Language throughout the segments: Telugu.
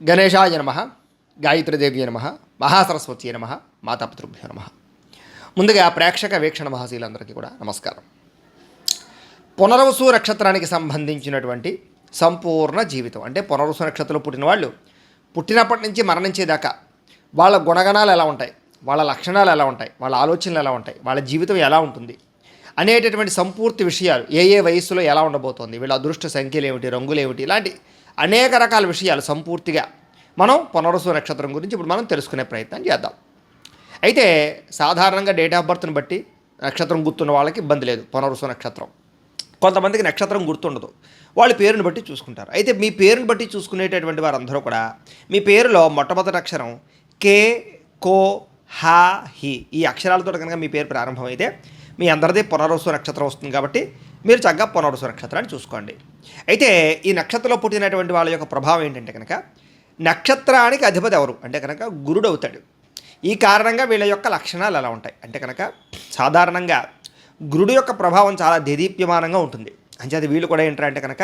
గణేశాయ నమ, గాయత్రీదేవ్య నమ, మహాసరస్వతి నమ, మాతాపితృభ్యో నమ. ముందుగా ప్రేక్షక వీక్షణ మహాశీలందరికీ కూడా నమస్కారం. పునర్వసు నక్షత్రానికి సంబంధించినటువంటి సంపూర్ణ జీవితం అంటే పునర్వసు నక్షత్రంలో పుట్టిన వాళ్ళు పుట్టినప్పటి నుంచి మరణించేదాకా వాళ్ళ గుణగణాలు ఎలా ఉంటాయి, వాళ్ళ లక్షణాలు ఎలా ఉంటాయి, వాళ్ళ ఆలోచనలు ఎలా ఉంటాయి, వాళ్ళ జీవితం ఎలా ఉంటుంది అనేటటువంటి సంపూర్తి విషయాలు, ఏ ఏ వయస్సులో ఎలా ఉండబోతోంది, వీళ్ళ అదృష్ట సంఖ్యలు ఏమిటి, రంగులు ఏమిటి, ఇలాంటి అనేక రకాల విషయాలు సంపూర్తిగా మనం పునర్వసు నక్షత్రం గురించి ఇప్పుడు మనం తెలుసుకునే ప్రయత్నం చేద్దాం. అయితే సాధారణంగా డేట్ ఆఫ్ బర్త్ని బట్టి నక్షత్రం గుర్తున్న వాళ్ళకి ఇబ్బంది లేదు. పునర్వసు నక్షత్రం కొంతమందికి నక్షత్రం గుర్తుండదు, వాళ్ళ పేరుని బట్టి చూసుకుంటారు. అయితే మీ పేరుని బట్టి చూసుకునేటటువంటి వారందరూ కూడా మీ పేరులో మొట్టమొదటి అక్షరం కే, కో, హా, హి ఈ అక్షరాలతో కనుక మీ పేరు ప్రారంభమైతే మీ అందరిది పునర్వసు నక్షత్రం వస్తుంది. కాబట్టి మీరు చక్కగా పునర్వసు నక్షత్రాన్ని చూసుకోండి. అయితే ఈ నక్షత్రంలో పుట్టినటువంటి వాళ్ళ యొక్క ప్రభావం ఏంటంటే కనుక నక్షత్రానికి అధిపతి ఎవరు అంటే కనుక గురుడు అవుతాడు. ఈ కారణంగా వీళ్ళ యొక్క లక్షణాలు ఎలా ఉంటాయి అంటే కనుక సాధారణంగా గురుడు యొక్క ప్రభావం చాలా దేదీప్యమానంగా ఉంటుంది. అంచేది వీళ్ళు కూడా ఏంటంటే కనుక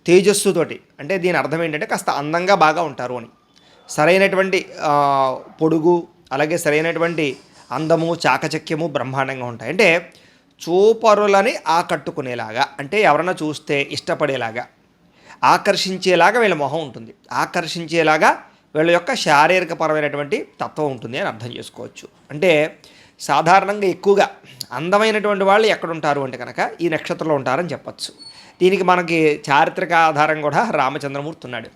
తేజస్సుతోటి, అంటే దీని అర్థం ఏంటంటే కాస్త అందంగా బాగా ఉంటారు అని, సరైనటువంటి పొడుగు, అలాగే సరైనటువంటి అందము, చాకచక్యము బ్రహ్మాండంగా ఉంటాయి. అంటే చూపరులని ఆకట్టుకునేలాగా, అంటే ఎవరైనా చూస్తే ఇష్టపడేలాగా, ఆకర్షించేలాగా వీళ్ళ మొహం ఉంటుంది, ఆకర్షించేలాగా వీళ్ళ యొక్క శారీరకపరమైనటువంటి తత్వం ఉంటుంది అని అర్థం చేసుకోవచ్చు. అంటే సాధారణంగా ఎక్కువగా అందమైనటువంటి వాళ్ళు ఎక్కడుంటారు అంటే కనుక ఈ నక్షత్రంలో ఉంటారని చెప్పచ్చు. దీనికి మనకి చారిత్రక ఆధారం కూడా రామచంద్రమూర్తి ఉన్నాడు.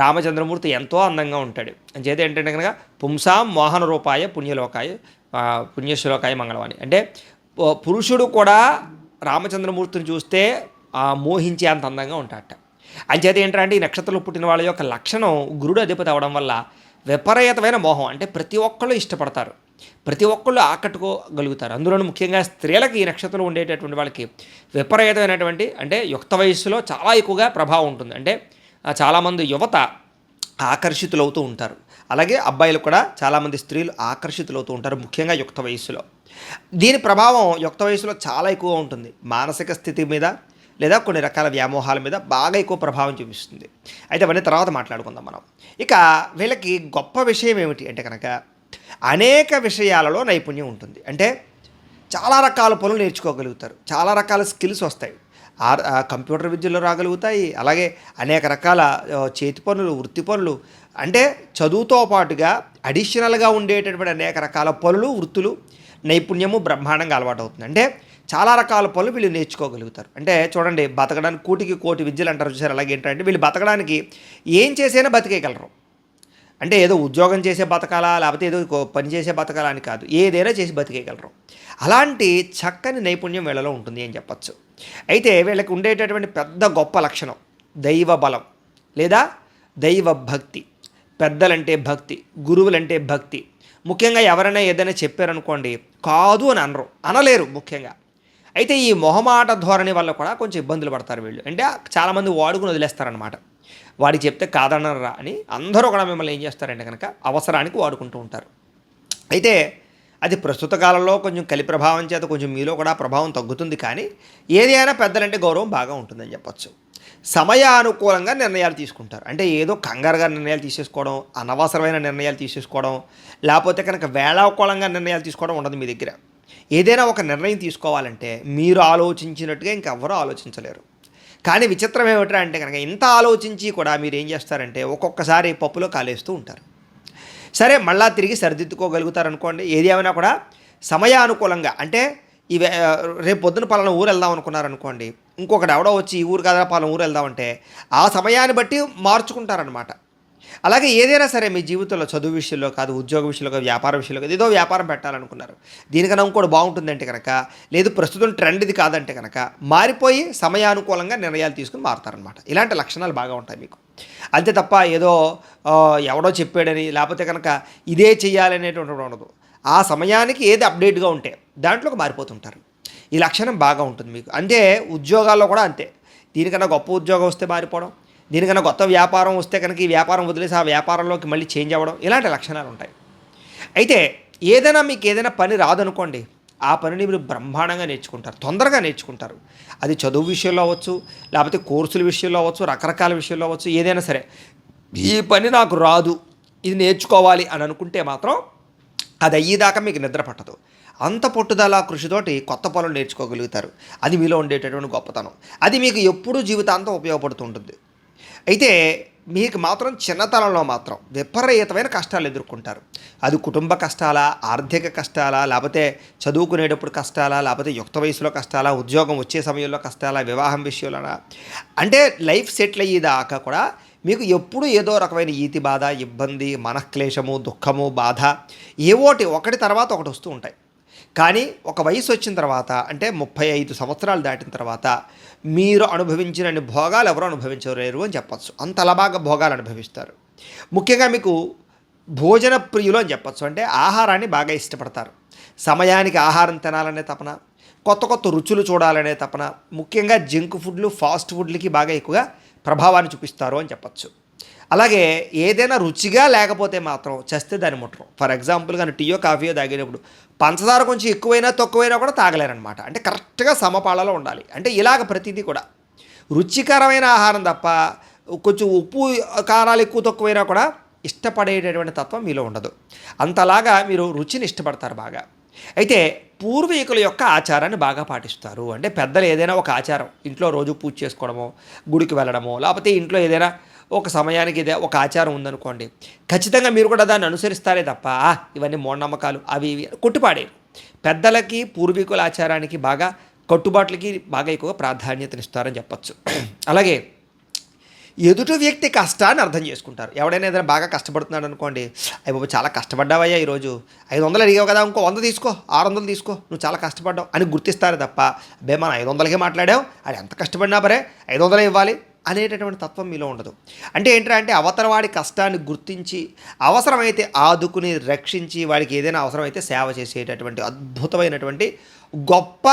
రామచంద్రమూర్తి ఎంతో అందంగా ఉంటాడు. అంచేత ఏంటంటే కనుక పుంసాం మోహన రూపాయ పుణ్యలోకాయ పుణ్యశ్లోకాయ మంగళవాణి, అంటే పురుషుడు కూడా రామచంద్రమూర్తిని చూస్తే మోహించే అంత అందంగా ఉంటాడట. అంచేత ఏంటంటే ఈ నక్షత్రంలో పుట్టిన వాళ్ళ యొక్క లక్షణం గురుడు అధిపతి అవడం వల్ల విపరీతమైన మోహం, అంటే ప్రతి ఒక్కళ్ళు ఇష్టపడతారు, ప్రతి ఒక్కళ్ళు ఆకట్టుకోగలుగుతారు. అందులోనూ ముఖ్యంగా స్త్రీలకి ఈ నక్షత్రంలో ఉండేటటువంటి వాళ్ళకి విపరీతమైనటువంటి, అంటే యుక్త వయస్సులో చాలా ఎక్కువగా ప్రభావం ఉంటుంది. అంటే చాలామంది యువత ఆకర్షితులవుతూ ఉంటారు, అలాగే అబ్బాయిలు కూడా చాలామంది స్త్రీలు ఆకర్షితులవుతూ ఉంటారు, ముఖ్యంగా యుక్త వయస్సులో. దీని ప్రభావం యుక్త వయస్సులో చాలా ఎక్కువగా ఉంటుంది. మానసిక స్థితి మీద లేదా కొన్ని రకాల వ్యామోహాల మీద బాగా ఎక్కువ ప్రభావం చూపిస్తుంది. అయితే అవన్నీ తర్వాత మాట్లాడుకుందాం మనం. ఇక వీళ్ళకి గొప్ప విషయం ఏమిటి అంటే కనుక అనేక విషయాలలో నైపుణ్యం ఉంటుంది. అంటే చాలా రకాల పనులు నేర్చుకోగలుగుతారు, చాలా రకాల స్కిల్స్ వస్తాయి, కంప్యూటర్ విద్యలో రాగలుగుతాయి, అలాగే అనేక రకాల చేతి పనులు, వృత్తి పనులు, అంటే చదువుతో పాటుగా అడిషనల్గా ఉండేటటువంటి అనేక రకాల పనులు, వృత్తులు, నైపుణ్యము బ్రహ్మాండంగా అలవాటు అవుతుంది. అంటే చాలా రకాల పనులు వీళ్ళు నేర్చుకోగలుగుతారు. అంటే చూడండి, బతకడానికి కూటికి కోటి విద్యలు అంటారు చూసారు. అలాగే ఏంటంటే వీళ్ళు బతకడానికి ఏం చేసైనా బతికేయగలరు. అంటే ఏదో ఉద్యోగం చేసే బతకాలా, లేకపోతే ఏదో పని చేసే బతకాలా అని కాదు, ఏదైనా చేసి బతికేయగలరు. అలాంటి చక్కని నైపుణ్యం వీళ్ళలో ఉంటుంది అని చెప్పచ్చు. అయితే వీళ్ళకి ఉండేటటువంటి పెద్ద గొప్ప లక్షణం దైవ బలం లేదా దైవ భక్తి. పెద్దలంటే భక్తి, గురువులంటే భక్తి. ముఖ్యంగా ఎవరైనా ఏదైనా చెప్పారనుకోండి, కాదు అని అనలేరు ముఖ్యంగా. అయితే ఈ మొహమాట ధోరణి వల్ల కూడా కొంచెం ఇబ్బందులు పడతారు వీళ్ళు. అంటే చాలామంది వాడుకుని వదిలేస్తారనమాట. వాడికి చెప్తే కాదనరా అని అందరూ కూడా మిమ్మల్ని ఏం చేస్తారంటే కనుక అవసరానికి వాడుకుంటూ ఉంటారు. అయితే అది ప్రస్తుత కాలంలో కొంచెం కలి ప్రభావం చేత కొంచెం మీలో కూడా ప్రభావం తగ్గుతుంది. కానీ ఏదైనా పెద్దలంటే గౌరవం బాగా ఉంటుందని చెప్పచ్చు. సమయానుకూలంగా నిర్ణయాలు తీసుకుంటారు. అంటే ఏదో కంగారుగా నిర్ణయాలు తీసేసుకోవడం, అనవసరమైన నిర్ణయాలు తీసేసుకోవడం, లేకపోతే కనుక వేళాకోళంగా నిర్ణయాలు తీసుకోవడం ఉండదు మీ దగ్గర. ఏదైనా ఒక నిర్ణయం తీసుకోవాలంటే మీరు ఆలోచించినట్టుగా ఇంకెవ్వరూ ఆలోచించలేరు. కానీ విచిత్రం ఏమిటంటే అంటే కనుక ఇంత ఆలోచించి కూడా మీరు ఏం చేస్తారంటే ఒక్కొక్కసారి పప్పులో కాలేస్తూ ఉంటారు. సరే, మళ్ళా తిరిగి సరిదిద్దుకోగలుగుతారనుకోండి. ఏది ఏమైనా కూడా సమయానుకూలంగా, అంటే రేపు పొద్దున పలానా ఊరు వెళ్దాం అనుకున్నారనుకోండి, ఇంకొకటి ఎవడో వచ్చి ఈ ఊరు కదా పలానా ఊరు వెళ్దామంటే ఆ సమయాన్ని బట్టి మార్చుకుంటారనమాట. అలాగే ఏదైనా సరే మీ జీవితంలో చదువు విషయంలో కాదు, ఉద్యోగ విషయంలో కాదు, వ్యాపార విషయంలో కాదు, ఏదో వ్యాపారం పెట్టాలనుకున్నారు, దీనికన్నా ఇంకోటి బాగుంటుందంటే కనుక, లేదు ప్రస్తుతం ట్రెండ్ ఇది కాదంటే కనుక మారిపోయి సమయానుకూలంగా నిర్ణయాలు తీసుకుని మారుతారనమాట. ఇలాంటి లక్షణాలు బాగా ఉంటాయి మీకు. అంతే తప్ప ఏదో ఎవడో చెప్పాడని లేకపోతే కనుక ఇదే చెయ్యాలనేటువంటి ఉండదు. ఆ సమయానికి ఏది అప్డేట్గా ఉంటే దాంట్లోకి మారిపోతుంటారు. ఈ లక్షణం బాగా ఉంటుంది మీకు. అంటే ఉద్యోగాల్లో కూడా అంతే. దీనికన్నా గొప్ప ఉద్యోగం వస్తే మారిపోవడం, దీనికన్నా కొత్త వ్యాపారం వస్తే కనుక ఈ వ్యాపారం వదిలేసి ఆ వ్యాపారంలోకి మళ్ళీ చేంజ్ అవ్వడం, ఇలాంటి లక్షణాలు ఉంటాయి. అయితే ఏదైనా మీకు ఏదైనా పని రాదనుకోండి, ఆ పనిని మీరు బ్రహ్మాండంగా నేర్చుకుంటారు, తొందరగా నేర్చుకుంటారు. అది చదువు విషయంలో అవ్వచ్చు, లేకపోతే కోర్సుల విషయంలో అవ్వచ్చు, రకరకాల విషయంలో అవ్వచ్చు, ఏదైనా సరే ఈ పని నాకు రాదు, ఇది నేర్చుకోవాలి అని అనుకుంటే మాత్రం అది అయ్యేదాకా మీకు నిద్ర పట్టదు. అంత పట్టుదల కృషితోటి కొత్త పనులు నేర్చుకోగలుగుతారు. అది మీలో ఉండేటటువంటి గొప్పతనం. అది మీకు ఎప్పుడూ జీవితాంతం ఉపయోగపడుతుంటుంది. అయితే మీకు మాత్రం చిన్నతనంలో మాత్రం విపరీతమైన కష్టాలు ఎదుర్కొంటారు. అది కుటుంబ కష్టాలా, ఆర్థిక కష్టాలా, లేకపోతే చదువుకునేటప్పుడు కష్టాలా, లేకపోతే యుక్త వయసులో కష్టాలా, ఉద్యోగం వచ్చే సమయంలో కష్టాలా, వివాహం విషయంలోనా, అంటే లైఫ్ సెటిల్ అయ్యేదాకా కూడా మీకు ఎప్పుడు ఏదో రకమైన ఈతి బాధ, ఇబ్బంది, మనఃక్లేశము, దుఃఖము, బాధ ఏవోటి ఒకటి తర్వాత ఒకటి వస్తూ ఉంటాయి. కానీ ఒక వయసు వచ్చిన తర్వాత, అంటే 35 సంవత్సరాలు దాటిన తర్వాత మీరు అనుభవించిన భోగాలు ఎవరు అనుభవించలేరు అని చెప్పచ్చు. అంతలా బాగా భోగాలు అనుభవిస్తారు. ముఖ్యంగా మీకు భోజన ప్రియులు అని చెప్పచ్చు. అంటే ఆహారాన్ని బాగా ఇష్టపడతారు. సమయానికి ఆహారం తినాలనే తపన, కొత్త కొత్త రుచులు చూడాలనే తపన, ముఖ్యంగా జంక్ ఫుడ్లు, ఫాస్ట్ ఫుడ్లకి బాగా ఎక్కువగా ప్రభావాన్ని చూపిస్తారు అని చెప్పచ్చు. అలాగే ఏదైనా రుచిగా లేకపోతే మాత్రం చస్తే దాన్ని ముట్టరు. ఫర్ ఎగ్జాంపుల్ కానీ టీయో కాఫీయో తాగేటప్పుడు పంచదార కొంచెం ఎక్కువైనా తక్కువైనా కూడా తాగలేరనమాట. అంటే కరెక్ట్గా సమపాళలో ఉండాలి. అంటే ఇలాగ ప్రతిదీ కూడా రుచికరమైన ఆహారం తప్ప కొంచెం ఉప్పు కారాలు ఎక్కువ తక్కువైనా కూడా ఇష్టపడేటటువంటి తత్వం మీలో ఉండదు. అంతలాగా మీరు రుచిని ఇష్టపడతారు బాగా. అయితే పూర్వీకుల యొక్క ఆచారాన్ని బాగా పాటిస్తారు. అంటే పెద్దలు ఏదైనా ఒక ఆచారం, ఇంట్లో రోజు పూజ చేసుకోవడమో, గుడికి వెళ్ళడమో, లేకపోతే ఇంట్లో ఏదైనా ఒక సమయానికి ఇదే ఒక ఆచారం ఉందనుకోండి, ఖచ్చితంగా మీరు కూడా దాన్ని అనుసరిస్తారే తప్ప ఇవన్నీ మూఢనమ్మకాలు అవి ఇవి కొట్టుపాడేరు. పెద్దలకి, పూర్వీకుల ఆచారానికి బాగా, కట్టుబాట్లకి బాగా ఎక్కువగా ప్రాధాన్యతనిస్తారని చెప్పచ్చు. అలాగే ఎదుటి వ్యక్తి కష్టాన్ని అర్థం చేసుకుంటారు. ఎవడైనా ఏదైనా బాగా కష్టపడుతున్నాడు అనుకోండి, అయ్యి బాబు చాలా కష్టపడ్డావయ్యా, ఈరోజు 500 అడిగావు కదా, ఇంకో 100 తీసుకో, 600 తీసుకో, నువ్వు చాలా కష్టపడ్డావు అని గుర్తిస్తారు తప్ప, అబ్బే మనం 500కే మాట్లాడావు, అది ఎంత కష్టపడినా బరే 500 ఇవ్వాలి అనేటటువంటి తత్వం మీలో ఉండదు. అంటే ఏంటంటే అవతల వాడి కష్టాన్ని గుర్తించి అవసరమైతే ఆదుకుని రక్షించి వాడికి ఏదైనా అవసరమైతే సేవ చేసేటటువంటి అద్భుతమైనటువంటి గొప్ప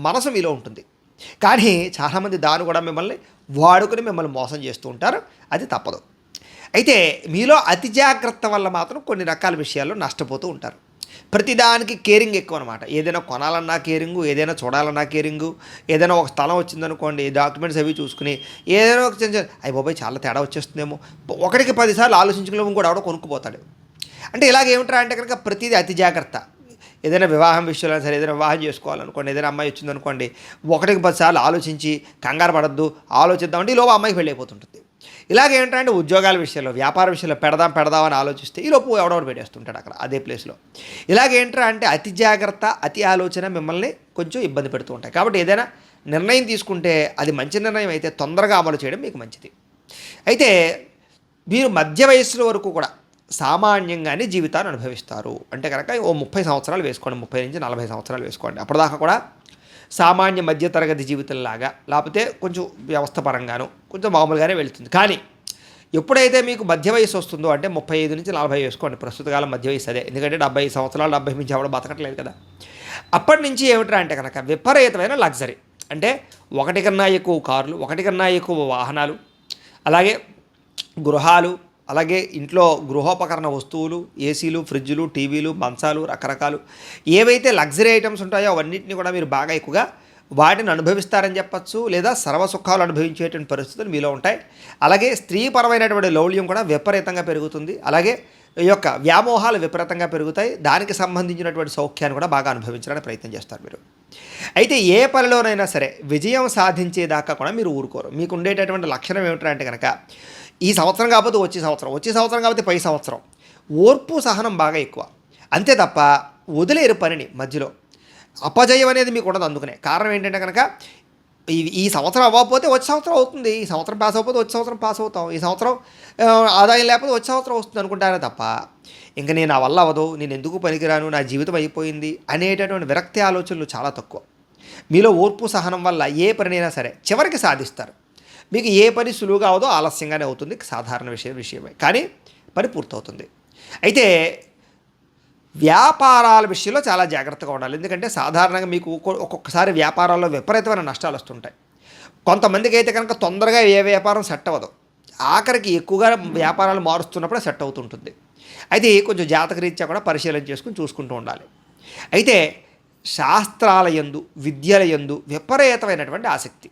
మనసు మీలో ఉంటుంది. కానీ చాలామంది దాన్ని కూడా మిమ్మల్ని వాడుకుని మిమ్మల్ని మోసం చేస్తూ ఉంటారు. అది తప్పదు. అయితే మీలో అతి జాగ్రత్త వల్ల మాత్రం కొన్ని రకాల విషయాల్లో నష్టపోతూ ఉంటారు. ప్రతిదానికి కేరింగ్ ఎక్కువ అనమాట. ఏదైనా కొనాలన్నా కేరింగు, ఏదైనా చూడాలన్నా కేరింగు, ఏదైనా ఒక స్థలం వచ్చిందనుకోండి, డాక్యుమెంట్స్ అవి చూసుకుని ఏదైనా ఒక చిన్న అయ్యి బాబాయ్ చాలా తేడా వచ్చేస్తుందేమో, ఒకటికి 10 సార్లు ఆలోచించుకుని ఇంకోటి ఎవడో కొనుక్కుపోతాడు. అంటే ఇలాగేమిట్రా అంటే కనుక ప్రతిదీ అతి జాగ్రత్త. ఏదైనా వివాహం విషయంలో సరే, ఏదైనా వివాహం చేసుకోవాలనుకోండి, ఏదైనా అమ్మాయి వచ్చిందనుకోండి, ఒకటికి 10 సార్లు ఆలోచించి కంగారు పడద్దు, ఆలోచిద్దామంటే ఈలోపు అమ్మాయికి పెళ్ళి అయిపోతుంటుంది. ఇలాగేంటంటే ఉద్యోగాల విషయంలో, వ్యాపార విషయంలో పెడదామని ఆలోచిస్తే ఈలోపు ఎవడెవడు పెట్టేస్తుంటాడు అక్కడ అదే ప్లేస్లో. ఇలాగేంట్రా అంటే అతి జాగ్రత్త, అతి ఆలోచన మిమ్మల్ని కొంచెం ఇబ్బంది పెడుతూ ఉంటాయి. కాబట్టి ఏదైనా నిర్ణయం తీసుకుంటే అది మంచి నిర్ణయం అయితే తొందరగా అమలు చేయడం మీకు మంచిది. అయితే మీరు మధ్య వయస్సుల వరకు కూడా సామాన్యంగానే జీవితాన్ని అనుభవిస్తారు. అంటే కనుక ఓ 30 సంవత్సరాలు వేసుకోండి, 30 నుంచి 40 సంవత్సరాలు వేసుకోండి. అప్పటిదాకా కూడా సామాన్య మధ్యతరగతి జీవితంలాగా, లేకపోతే కొంచెం వ్యవస్థ పరంగాను కొంచెం మామూలుగానే వెళ్తుంది. కానీ ఎప్పుడైతే మీకు మధ్య వయసు వస్తుందో, అంటే 35 నుంచి 40 వేసుకోండి, ప్రస్తుత కాలం మధ్య వయసు అదే. ఎందుకంటే 70 సంవత్సరాలు, 70 మించి ఎవడో బతకట్లేదు కదా. అప్పటి నుంచి ఏమిట్రా అంటే కనుక విపరీతమైన లగ్జరీ. అంటే ఒకటి కన్నా ఎక్కువ కార్లు, ఒకటి కన్నా ఎక్కువ వాహనాలు, అలాగే గృహాలు, అలాగే ఇంట్లో గృహోపకరణ వస్తువులు, ఏసీలు, ఫ్రిడ్జ్లు, టీవీలు, మంచాలు, రకరకాలు ఏవైతే లగ్జరీ ఐటమ్స్ ఉంటాయో అవన్నింటినీ కూడా మీరు బాగా ఎక్కువగా వాటిని అనుభవిస్తారని చెప్పచ్చు. లేదా సర్వసుఖాలు అనుభవించేటువంటి పరిస్థితులు మీలో ఉంటాయి. అలాగే స్త్రీపరమైనటువంటి లౌల్యం కూడా విపరీతంగా పెరుగుతుంది. అలాగే ఈ యొక్క వ్యామోహాలు విపరీతంగా పెరుగుతాయి. దానికి సంబంధించినటువంటి సౌఖ్యాన్ని కూడా బాగా అనుభవించడానికి ప్రయత్నం చేస్తారు మీరు. అయితే ఏ పనిలోనైనా సరే విజయం సాధించేదాకా కూడా మీరు ఊరుకోరు. మీకు ఉండేటటువంటి లక్షణం ఏమిటంటే కనుక ఈ సంవత్సరం కాకపోతే వచ్చే సంవత్సరం కాకపోతే పై సంవత్సరం ఓర్పు సహనం బాగా ఎక్కువ. అంతే తప్ప వదిలేరు పనిని మధ్యలో. అపజయం అనేది మీకు ఉండదు. అందుకనే కారణం ఏంటంటే కనుక ఈ సంవత్సరం అవ్వకపోతే వచ్చే సంవత్సరం అవుతుంది, ఈ సంవత్సరం పాస్ అవ్వకపోతే వచ్చే సంవత్సరం పాస్ అవుతాం, ఈ సంవత్సరం ఆదాయం లేకపోతే వచ్చే సంవత్సరం వస్తుంది అనుకుంటారే తప్ప ఇంకా నేను నా వల్ల అవ్వదు, నేను ఎందుకు పనికిరాను, నా జీవితం అయిపోయింది అనేటటువంటి విరక్తి ఆలోచనలు చాలా తక్కువ. మీలో ఓర్పు సహనం వల్ల ఏ పనినైనా సరే చివరికి సాధిస్తారు. మీకు ఏ పని సులువుగా అవదో ఆలస్యంగానే అవుతుంది, సాధారణ విషయమే, కానీ పని పూర్తవుతుంది. అయితే వ్యాపారాల విషయంలో చాలా జాగ్రత్తగా ఉండాలి. ఎందుకంటే సాధారణంగా మీకు ఒక్కొక్కసారి వ్యాపారాల్లో విపరీతమైన నష్టాలు వస్తుంటాయి. కొంతమందికి అయితే కనుక తొందరగా ఏ వ్యాపారం సెట్ అవ్వదు, ఆఖరికి ఎక్కువగా వ్యాపారాలు మారుస్తున్నప్పుడే సెట్ అవుతుంటుంది. అయితే కొంచెం జాతకరీత్యా కూడా పరిశీలన చేసుకుని చూసుకుంటూ ఉండాలి. అయితే శాస్త్రాల యందు, విద్యల యందు విపరీతమైనటువంటి ఆసక్తి.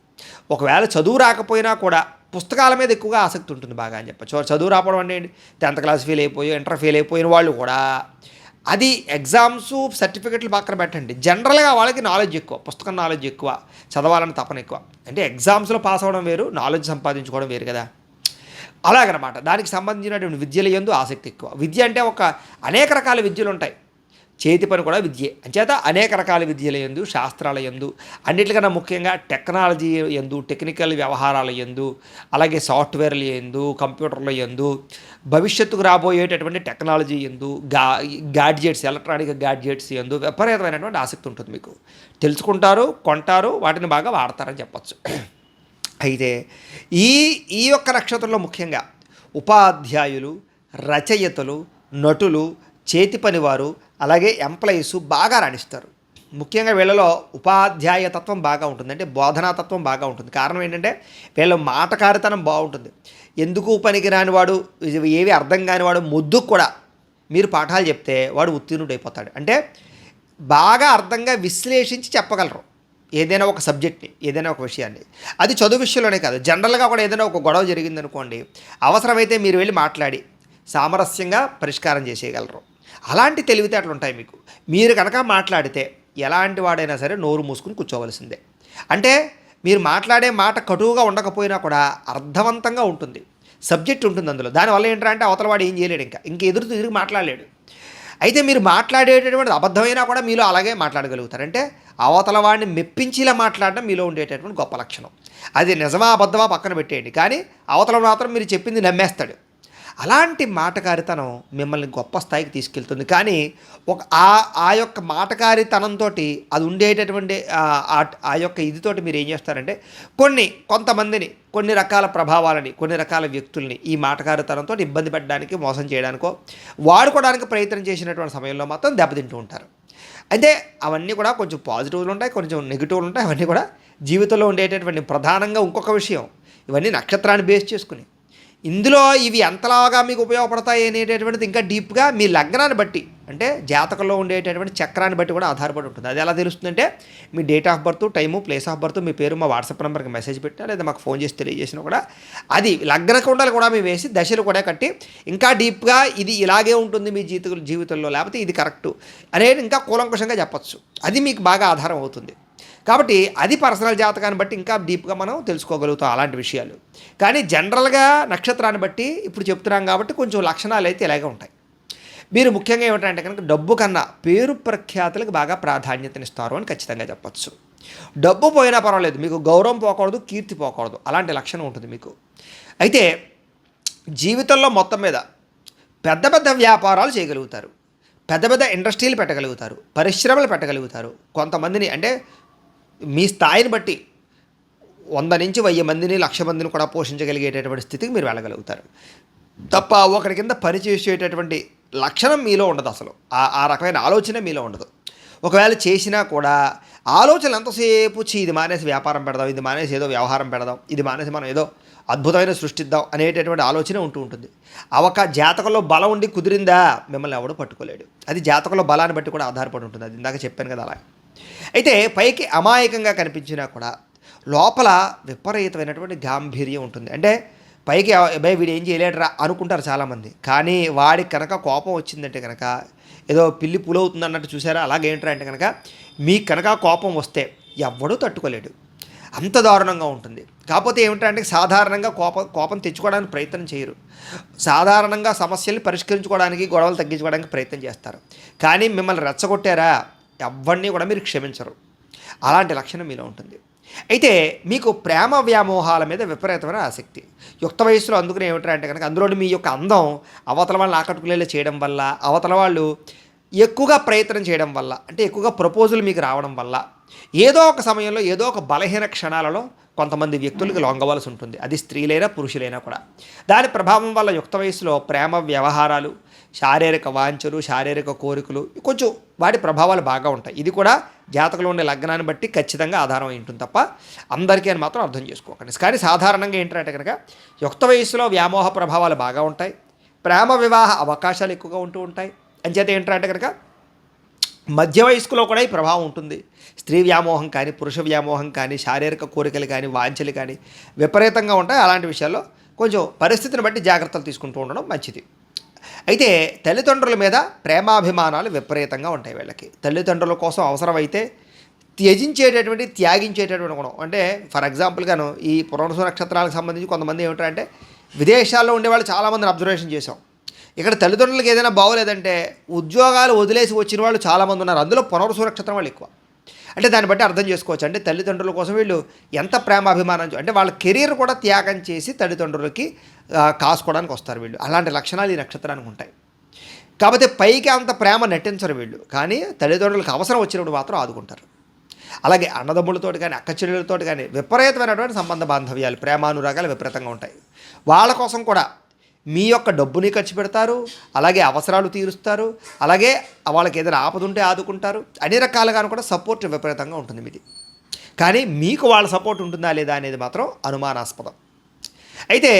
ఒకవేళ చదువు రాకపోయినా కూడా పుస్తకాల మీద ఎక్కువగా ఆసక్తి ఉంటుంది బాగా అని చెప్పచ్చు. చదువు రావడం అంటే 10th క్లాస్ ఫెయిల్ అయిపోయి ఇంటర్ ఫెయిల్ అయిపోయిన వాళ్ళు కూడా అది ఎగ్జామ్స్ సర్టిఫికెట్లు పక్కన పెట్టండి, జనరల్గా వాళ్ళకి నాలెడ్జ్ ఎక్కువ, పుస్తకం నాలెడ్జ్ ఎక్కువ, చదవాలని తపన ఎక్కువ. అంటే ఎగ్జామ్స్లో పాస్ అవ్వడం వేరు, నాలెడ్జ్ సంపాదించుకోవడం వేరు కదా. అలాగనమాట. దానికి సంబంధించినటువంటి విద్యల యందు ఆసక్తి ఎక్కువ. విద్య అంటే అనేక రకాల విద్యలు ఉంటాయి, చేతి పని కూడా విద్యే. అంచేత అనేక రకాల విద్యల యందు, శాస్త్రాల యందు, అన్నిటికన్నా ముఖ్యంగా టెక్నాలజీ యందు, టెక్నికల్ వ్యవహారాల యందు, అలాగే సాఫ్ట్వేర్ల యందు, కంప్యూటర్ల యందు, భవిష్యత్తుకు రాబోయేటటువంటి టెక్నాలజీ యందు, గ్యాడ్జెట్స్, ఎలక్ట్రానిక్ గ్యాడ్జెట్స్ యందు విపరీతమైనటువంటి ఆసక్తి ఉంటుంది. మీకు తెలుసుకుంటారు, కొంటారు, వాటిని బాగా వాడతారని చెప్పచ్చు. అయితే ఈ యొక్క నక్షత్రంలో ముఖ్యంగా ఉపాధ్యాయులు, రచయితలు, నటులు, చేతి పనివారు, అలాగే ఎంప్లాయీస్ బాగా రాణిస్తారు. ముఖ్యంగా వీళ్ళలో ఉపాధ్యాయ తత్వం బాగా ఉంటుంది, అంటే బోధనాతత్వం బాగా ఉంటుంది. కారణం ఏంటంటే వీళ్ళ మాటకారితనం బాగుంటుంది. ఎందుకు పనికిరాని వాడు, ఏవి అర్థం కాని వాడు మొద్దుకు కూడా మీరు పాఠాలు చెప్తే వాడు ఉత్తీర్ణుడు అయిపోతాడు. అంటే బాగా అర్థంగా విశ్లేషించి చెప్పగలరు ఏదైనా ఒక సబ్జెక్ట్ని, ఏదైనా ఒక విషయాన్ని. అది చదువు విషయంలోనే కాదు, జనరల్గా కూడా ఏదైనా ఒక గొడవ జరిగిందనుకోండి, అవసరమైతే మీరు వెళ్ళి మాట్లాడి సామరస్యంగా పరిష్కారం చేసేయగలరు. అలాంటి తెలివితేటలు ఉంటాయి మీకు. మీరు కనుక మాట్లాడితే ఎలాంటి వాడైనా సరే నోరు మూసుకుని కూర్చోవలసిందే. అంటే మీరు మాట్లాడే మాట కటువుగా ఉండకపోయినా కూడా అర్థవంతంగా ఉంటుంది, సబ్జెక్ట్ ఉంటుంది అందులో. దానివల్ల ఏంటంటే అవతల వాడు ఏం చేయలేడు, ఇంకా ఎదురు తిరిగి మాట్లాడలేడు. అయితే మీరు మాట్లాడేటటువంటి అబద్ధమైనా కూడా మీలో అలాగే మాట్లాడగలుగుతారు. అంటే అవతల వాడిని మెప్పించేలా మాట్లాడడం మీలో ఉండేటటువంటి గొప్ప లక్షణం. అది నిజమా అబద్ధమా పక్కన పెట్టేయండి, కానీ అవతల మాత్రం మీరు చెప్పింది నమ్మేస్తాడు. అలాంటి మాటకారితనం మిమ్మల్ని గొప్ప స్థాయికి తీసుకెళ్తుంది. కానీ ఆ యొక్క మాటకారితనంతో అది ఉండేటటువంటి ఆ యొక్క ఇదితోటి మీరు ఏం చేస్తారంటే కొంతమందిని, కొన్ని రకాల ప్రభావాలని, కొన్ని రకాల వ్యక్తుల్ని ఈ మాటకారితనంతో ఇబ్బంది పెట్టడానికి, మోసం చేయడానికో, వాడుకోవడానికి ప్రయత్నం చేసినటువంటి సమయంలో మాత్రం దెబ్బతింటూ ఉంటారు. అయితే అవన్నీ కూడా కొంచెం పాజిటివ్లు ఉంటాయి, కొంచెం నెగిటివ్లు ఉంటాయి. అవన్నీ కూడా జీవితంలో ఉండేటటువంటి ప్రధానంగా ఇంకొక విషయం, ఇవన్నీ నక్షత్రాన్ని బేస్ చేసుకుని. ఇందులో ఇవి ఎంతలాగా మీకు ఉపయోగపడతాయి అనేటటువంటిది ఇంకా డీప్గా మీ లగ్నాన్ని బట్టి, అంటే జాతకంలో ఉండేటటువంటి చక్రాన్ని బట్టి కూడా ఆధారపడి ఉంటుంది. అది ఎలా తెలుస్తుందంటే మీ date of birth, time, place of birth, మీ పేరు మా వాట్సాప్ నెంబర్కి మెసేజ్ పెట్టినా లేదా మాకు ఫోన్ చేసి తెలియజేసినా కూడా అది లగ్న కుండలు కూడా మేము వేసి దశలు కూడా కట్టి ఇంకా డీప్గా ఇది ఇలాగే ఉంటుంది మీ జీవితంలో, లేకపోతే ఇది కరెక్టు అనేది ఇంకా కూలంకుషంగా చెప్పచ్చు. అది మీకు బాగా ఆధారం అవుతుంది. కాబట్టి అది పర్సనల్ జాతకాన్ని బట్టి ఇంకా డీప్గా మనం తెలుసుకోగలుగుతాం అలాంటి విషయాలు. కానీ జనరల్గా నక్షత్రాన్ని బట్టి ఇప్పుడు చెప్తున్నాం కాబట్టి కొంచెం లక్షణాలు అయితే ఇలాగే ఉంటాయి. మీరు ముఖ్యంగా ఏమిటంటే కనుక డబ్బు కన్నా పేరు ప్రఖ్యాతులకు బాగా ప్రాధాన్యతనిస్తారు అని ఖచ్చితంగా చెప్పచ్చు. డబ్బు పోయినా పర్వాలేదు, మీకు గౌరవం పోకూడదు, కీర్తి పోకూడదు, అలాంటి లక్షణం ఉంటుంది మీకు. అయితే జీవితంలో మొత్తం మీద పెద్ద పెద్ద వ్యాపారాలు చేయగలుగుతారు, పెద్ద పెద్ద ఇండస్ట్రీలు పెట్టగలుగుతారు, పరిశ్రమలు పెట్టగలుగుతారు. కొంతమందిని అంటే మీ స్థాయిని బట్టి 100 నుంచి 1000 మందిని, 1,00,000 మందిని కూడా పోషించగలిగేటటువంటి స్థితికి మీరు వెళ్ళగలుగుతారు తప్ప ఒకరి కింద పనిచేసేటటువంటి లక్షణం మీలో ఉండదు. అసలు ఆ రకమైన ఆలోచన మీలో ఉండదు. ఒకవేళ చేసినా కూడా ఆలోచనలు ఎంతసేపు ఇది మానేసి వ్యాపారం పెడదాం, ఇది మానేసి ఏదో వ్యవహారం పెడదాం, ఇది మానేసి మనం ఏదో అద్భుతమైన సృష్టిద్దాం అనేటటువంటి ఆలోచన ఉంటూ ఉంటుంది. జాతకంలో బలం ఉండి కుదిరిందా మిమ్మల్ని ఎవడో పట్టుకోలేడు. అది జాతకంలో బలాన్ని బట్టి కూడా ఆధారపడి ఉంటుంది. అది ఇందాక చెప్పాను కదా అలా. అయితే పైకి అమాయకంగా కనిపించినా కూడా లోపల విపరీతమైనటువంటి గాంభీర్యం ఉంటుంది. అంటే పైకి వీడు ఏం చేయలేడురా అనుకుంటారు చాలామంది, కానీ వాడికి కనుక కోపం వచ్చిందంటే కనుక ఏదో పిల్లి పులవుతుంది అన్నట్టు చూసారా, అలాగేంట్రా అంటే కనుక మీకు కనుక కోపం వస్తే ఎవ్వడూ తట్టుకోలేడు, అంత దారుణంగా ఉంటుంది. కాకపోతే ఏమిటంటే సాధారణంగా కోపం తెచ్చుకోవడానికి ప్రయత్నం చేయరు, సాధారణంగా సమస్యల్ని పరిష్కరించుకోవడానికి, గొడవలు తగ్గించుకోవడానికి ప్రయత్నం చేస్తారు. కానీ మిమ్మల్ని రెచ్చగొట్టారా ఎవరిని కూడా మీరు క్షమించరు. అలాంటి లక్షణం మీలో ఉంటుంది. అయితే మీకు ప్రేమ వ్యామోహాల మీద విపరీతమైన ఆసక్తి యుక్త వయసులో. అందుకనే ఏమిటంటే కనుక అందులో మీ యొక్క అందం అవతల వాళ్ళని ఆకట్టుకునేలా చేయడం వల్ల, అవతల వాళ్ళు ఎక్కువగా ప్రయత్నం చేయడం వల్ల, అంటే ఎక్కువగా ప్రపోజల్ మీకు రావడం వల్ల, ఏదో ఒక సమయంలో ఏదో ఒక బలహీన క్షణాలలో కొంతమంది వ్యక్తులకి లొంగవలసి ఉంటుంది. అది స్త్రీలైనా పురుషులైనా కూడా. దాని ప్రభావం వల్ల యుక్త వయసులో ప్రేమ వ్యవహారాలు, శారీరక వాంఛలు, శారీరక కోరికలు, కొంచెం వాటి ప్రభావాలు బాగా ఉంటాయి. ఇది కూడా జాతకంలో ఉండే లగ్నాన్ని బట్టి ఖచ్చితంగా ఆధారం అయి ఉంటుంది తప్ప అందరికీ అని మాత్రం అర్థం చేసుకోకండి. కానీ సాధారణంగా ఏంటంటే కనుక యుక్త వయసులో వ్యామోహ ప్రభావాలు బాగా ఉంటాయి, ప్రేమ వివాహ అవకాశాలు ఎక్కువగా ఉంటూ ఉంటాయి. అంచేత ఏంటంటే కనుక మధ్య వయస్కులో కూడా ఈ ప్రభావం ఉంటుంది. స్త్రీ వ్యామోహం కానీ, పురుష వ్యామోహం కానీ, శారీరక కోరికలు కానీ, వాంఛలు కానీ విపరీతంగా ఉంటాయి. అలాంటి విషయాల్లో కొంచెం పరిస్థితిని బట్టి జాగ్రత్తలు తీసుకుంటూ ఉండడం మంచిది. అయితే తల్లిదండ్రుల మీద ప్రేమాభిమానాలు విపరీతంగా ఉంటాయి వీళ్ళకి. తల్లిదండ్రుల కోసం అవసరమైతే త్యాగించేటటువంటి గుణం. అంటే ఫర్ ఎగ్జాంపుల్గాను ఈ పునర్వసు నక్షత్రాలకు సంబంధించి కొంతమంది ఏమిటంటే విదేశాల్లో ఉండేవాళ్ళు చాలామందిని అబ్జర్వేషన్ చేశాం. ఇక్కడ తల్లిదండ్రులకు ఏదైనా బాగోలేదంటే ఉద్యోగాలు వదిలేసి వచ్చిన వాళ్ళు చాలామంది ఉన్నారు. అందులో పునర్వసు నక్షత్రం వాళ్ళు ఎక్కువ. అంటే దాన్ని బట్టి అర్థం చేసుకోవచ్చు. అంటే తల్లిదండ్రుల కోసం వీళ్ళు ఎంత ప్రేమాభిమానం, అంటే వాళ్ళ కెరీర్ కూడా త్యాగం చేసి తల్లిదండ్రులకి కాసుకోవడానికి వస్తారు వీళ్ళు. అలాంటి లక్షణాలు ఈ నక్షత్రానికి ఉంటాయి. కాకపోతే పైకి అంత ప్రేమ నటించరు వీళ్ళు, కానీ తల్లిదండ్రులకు అవసరం వచ్చినప్పుడు మాత్రం ఆదుకుంటారు. అలాగే అన్నదమ్ములతోటి కానీ, అక్క చెల్లెలతోటి కానీ విపరీతమైనటువంటి సంబంధ బాంధవ్యాలు, ప్రేమానురాగాలు విపరీతంగా ఉంటాయి. వాళ్ళ కోసం కూడా మీ యొక్క డబ్బుని ఖర్చు పెడతారు, అలాగే అవసరాలు తీరుస్తారు, అలాగే వాళ్ళకి ఏదైనా ఆపద ఉంటే ఆదుకుంటారు. అన్ని రకాలుగాను కూడా సపోర్ట్ విపరీతంగా ఉంటుంది మీది. కానీ మీకు వాళ్ళ సపోర్ట్ ఉంటుందా లేదా అనేది మాత్రం అనుమానాస్పదం. అయితే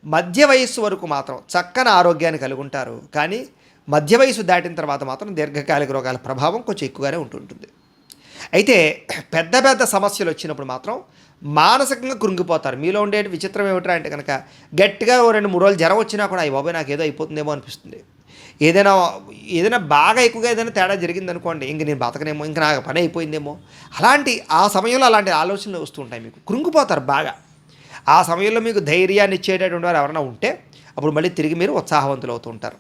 మధ్య వయస్సు వరకు మాత్రం చక్కని ఆరోగ్యాన్ని కలిగి ఉంటారు. కానీ మధ్య వయసు దాటిన తర్వాత మాత్రం దీర్ఘకాలిక రోగాల ప్రభావం కొంచెం ఎక్కువగానే ఉంటుంటుంది. అయితే పెద్ద పెద్ద సమస్యలు వచ్చినప్పుడు మాత్రం మానసికంగా కృంగిపోతారు. మీలో ఉండే విచిత్రం ఏమిట్రా అంటే కనుక గట్టిగా 2-3 రోజులు జ్వరం వచ్చినా కూడా అయ్యి బాబాయ్ నాకు ఏదో అయిపోతుందేమో అనిపిస్తుంది. ఏదైనా బాగా ఎక్కువగా ఏదైనా తేడా జరిగిందనుకోండి, ఇంక నేను బతకనేమో, ఇంక నాకు పని అయిపోయిందేమో, ఆ సమయంలో అలాంటి ఆలోచనలు వస్తూ ఉంటాయి. మీకు కృంగిపోతారు బాగా. ఆ సమయంలో మీకు ధైర్యాన్ని ఇచ్చేటటువంటి వారు ఎవరైనా ఉంటే అప్పుడు మళ్ళీ తిరిగి మీరు ఉత్సాహవంతులు అవుతూ ఉంటారు.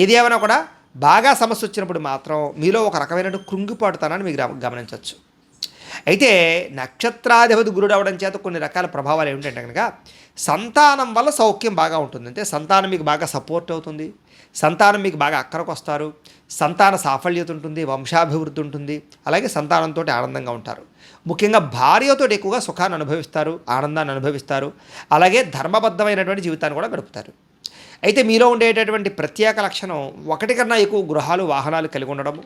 ఏది ఏమైనా కూడా బాగా సమస్య వచ్చినప్పుడు మాత్రం మీలో ఒక రకమైన కృంగిపాటుతనాన్ని మీకు గమనించవచ్చు. అయితే నక్షత్రాధిపతి గురుడు అవడం చేత కొన్ని రకాల ప్రభావాలు ఏమిటంటే కనుక సంతానం వల్ల సౌఖ్యం బాగా ఉంటుంది. అంటే సంతానం మీకు బాగా సపోర్ట్ అవుతుంది, సంతానం మీకు బాగా అక్కరకు వస్తారు, సంతాన సాఫల్యత ఉంటుంది, వంశాభివృద్ధి ఉంటుంది, అలాగే సంతానంతో ఆనందంగా ఉంటారు. ముఖ్యంగా భార్యతో ఎక్కువగా సుఖాన్ని అనుభవిస్తారు, ఆనందాన్ని అనుభవిస్తారు, అలాగే ధర్మబద్ధమైనటువంటి జీవితాన్ని కూడా గడుపుతారు. అయితే మీలో ఉండేటటువంటి ప్రత్యేక లక్షణం ఒకటి కన్నా ఎక్కువ గృహాలు, వాహనాలు కలిగి ఉండడము,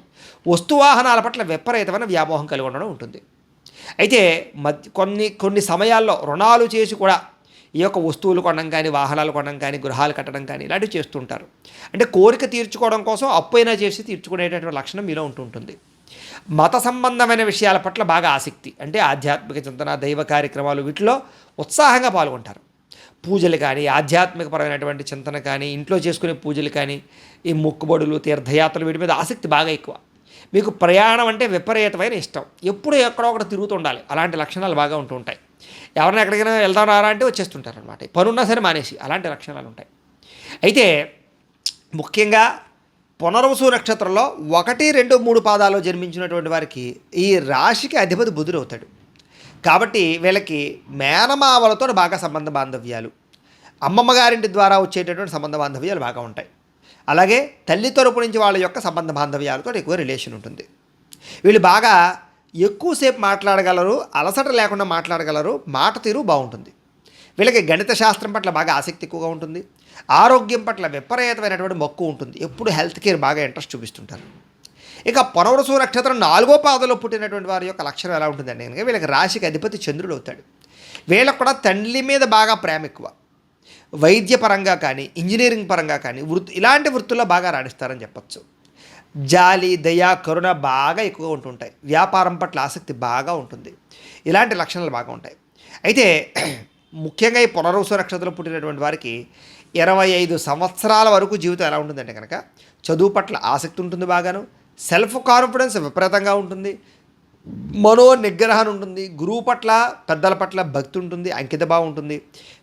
వస్తు వాహనాల పట్ల విపరీతమైన వ్యామోహం కలిగి ఉండడం ఉంటుంది. అయితే కొన్ని సమయాల్లో రుణాలు చేసి కూడా ఈ యొక్క వస్తువులు కొనడం కానీ, వాహనాలు కొనడం కానీ, గృహాలు కట్టడం కానీ ఇలాంటివి చేస్తుంటారు. అంటే కోరిక తీర్చుకోవడం కోసం అప్పైనా చేసి తీర్చుకునేటటువంటి లక్షణం మీలో ఉంటుంటుంది. మత సంబంధమైన విషయాల పట్ల బాగా ఆసక్తి, అంటే ఆధ్యాత్మిక చింతన, దైవ కార్యక్రమాలు వీటిలో ఉత్సాహంగా పాల్గొంటారు. పూజలు కానీ, ఆధ్యాత్మికపరమైనటువంటి చింతన కానీ, ఇంట్లో చేసుకునే పూజలు కానీ, ఈ మొక్కుబడులు, తీర్థయాత్రలు వీటి మీద ఆసక్తి బాగా ఎక్కువ. మీకు ప్రయాణం అంటే విపరీతమైన ఇష్టం, ఎప్పుడు ఎక్కడో ఒకటి తిరుగుతూ ఉండాలి, అలాంటి లక్షణాలు బాగా ఉంటూ ఉంటాయి. ఎవరైనా ఎక్కడికైనా వెళ్దాం రారా అంటే వచ్చేస్తుంటారు అనమాట. పనున్నా సరే మానేసి, అలాంటి లక్షణాలు ఉంటాయి. అయితే ముఖ్యంగా పునర్వసు నక్షత్రంలో 1, 2, 3 పాదాల్లో జన్మించినటువంటి వారికి ఈ రాశికి అధిపతి బుధుడు అవుతాడు. కాబట్టి వీళ్ళకి మేనమావలతో బాగా సంబంధ బాంధవ్యాలు, అమ్మమ్మ గారింటి ద్వారా వచ్చేటటువంటి సంబంధ బాంధవ్యాలు బాగా ఉంటాయి. అలాగే తల్లి తరపు నుంచి వాళ్ళ యొక్క సంబంధ బాంధవ్యాలతో ఎక్కువ రిలేషన్ ఉంటుంది. వీళ్ళు బాగా ఎక్కువసేపు మాట్లాడగలరు, అలసట లేకుండా మాట్లాడగలరు, మాట తీరు బాగుంటుంది. వీళ్ళకి గణిత శాస్త్రం పట్ల బాగా ఆసక్తి ఎక్కువగా ఉంటుంది, ఆరోగ్యం పట్ల విపరీతమైనటువంటి మక్కువ ఉంటుంది, ఎప్పుడు హెల్త్ కేర్ బాగా ఇంట్రెస్ట్ చూపిస్తుంటారు. ఇక పునర్వసు నక్షత్రం 4వ పాదంలో పుట్టినటువంటి వారి యొక్క లక్షణం ఎలా ఉంటుందండి కనుక వీళ్ళకి రాశికి అధిపతి చంద్రుడు అవుతాడు. వీళ్ళకు కూడా తల్లి మీద బాగా ప్రేమ ఎక్కువ. వైద్యపరంగా కానీ, ఇంజనీరింగ్ పరంగా కానీ, ఇలాంటి వృత్తుల్లో బాగా రాణిస్తారని చెప్పచ్చు. జాలి, దయ, కరుణ బాగా ఎక్కువగా ఉంటుంటాయి. వ్యాపారం పట్ల ఆసక్తి బాగా ఉంటుంది. ఇలాంటి లక్షణాలు బాగా ఉంటాయి. అయితే ముఖ్యంగా ఈ పునర్వసు నక్షత్రంలో పుట్టినటువంటి వారికి 25 సంవత్సరాల వరకు జీవితం ఎలా ఉంటుందంటే కనుక చదువు పట్ల ఆసక్తి ఉంటుంది, బాగాను సెల్ఫ్ కాన్ఫిడెన్స్ విపరీతంగా ఉంటుంది, మనో నిగ్రహం ఉంటుంది, గురువు పట్ల, పెద్దల పట్ల భక్తి ఉంటుంది, అంకిత భావం ఉంటుంది,